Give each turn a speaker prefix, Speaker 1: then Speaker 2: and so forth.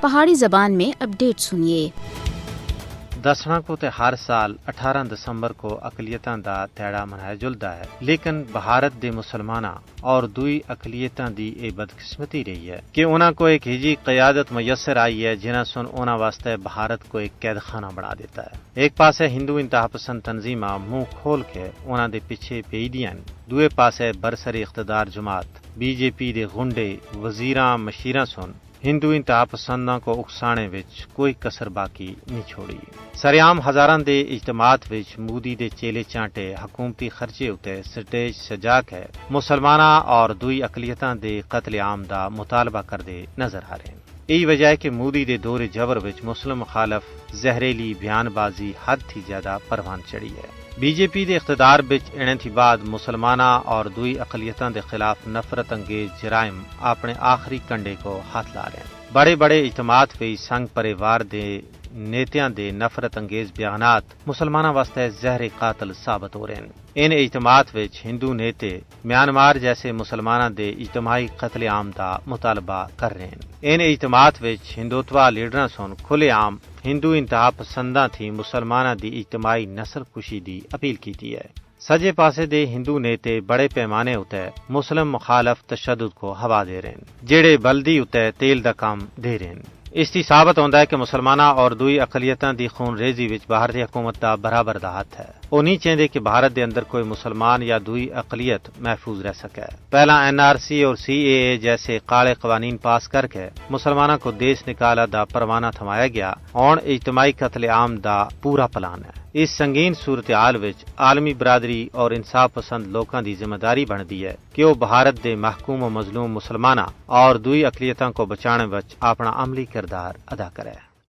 Speaker 1: پہاڑی زبان میں اپڈیٹ سنیے۔
Speaker 2: دسنا کو تے ہر سال 18 دسمبر کو اقلیتاں دا تہاڑا منایا جلدا ہے، لیکن بھارت دے مسلماناں اور دوئی اقلیتاں دی اے بدقسمتی رہی ہے کہ انہاں کو ایک ہجی قیادت میسر آئی ہے جنہاں سن انہاں واسطے بھارت کو ایک قید خانہ بنا دیتا ہے۔ ایک پاسے ہندو انتہا پسند تنظیماں منہ کھول کے انہاں دے پیچھے پئی دیاں، دوئے پاسے برسری اقتدار جماعت بی جے پی دے گنڈے وزیراں مشیراں سن ہندو انتہا پسنداں کو اکسانے وچ کوئی کسر باقی نہیں چھوڑی۔ سریام ہزاراں دے اجتماعات وچ مودی دے چیلے چانٹے حکومتی خرچے اتے سٹیج سجا کے مسلماناں اور دوئی اقلیتاں دے قتل عام دا مطالبہ کردے نظر آ رہے ہیں۔ یہی وجہ ہے کہ مودی دے دور جبر وچ مسلم مخالف زہریلی بیان بازی حد تھی زیادہ پروان چڑھی ہے۔ بی جے پی دے اقتدار وچ انہیں تھی بعد مسلماناں اور دوئی اقلیتاں دے خلاف نفرت انگیز جرائم اپنے آخری کنڈے کو ہاتھ لا رہے ہیں۔ بڑے بڑے اجتماعات وچ سنگ پریوار دے نیتیاں دے نفرت انگیز بیانات مسلماناں واسطے زہر قاتل ثابت ہو رہے ہیں۔ ان اجتماعات وچ ہندو نیتے میانمار جیسے مسلماناں دے اجتماعی قتل عام دا مطالبہ کر رہے ہیں۔ ان اجتماعات وچ ہندوتوا لیڈراں سن کھلے عام ہندو انتہا پسنداں تھی مسلماناں دی اجتماعی نسل کشی دی اپیل کیتی ہے۔ سجے پاسے دے ہندو نیتے بڑے پیمانے اتے مسلم مخالف تشدد کو ہوا دے رہے ہیں، جیڑے بلدی اتے تیل دا کام دے رہے ہیں۔ اس کی ثابت ہوندا ہے کہ مسلماناں اور دوئی اقلیتاں دی خون ریزی وچ بھارتی حکومت دا برابر دا ہاتھ ہے۔ وہ نہیں چاہتے کہ بھارت دے اندر کوئی مسلمان یا دوئی اقلیت محفوظ رہ سکے۔ پہلا این آر سی اور سی اے اے جیسے کالے قوانین پاس کر کے مسلمانوں کو دیس نکالا دا پروانہ تھمایا گیا اور اجتماعی قتل عام دا پورا پلان ہے۔ اس سنگین صورتحال وچ عالمی برادری اور انصاف پسند لوکاں دی ذمہ داری بنتی ہے کہ وہ بھارت دے محکوم و مظلوم مسلماناں اور دوئی اقلیتاں کو بچانے وچ اپنا عملی کردار ادا کرے۔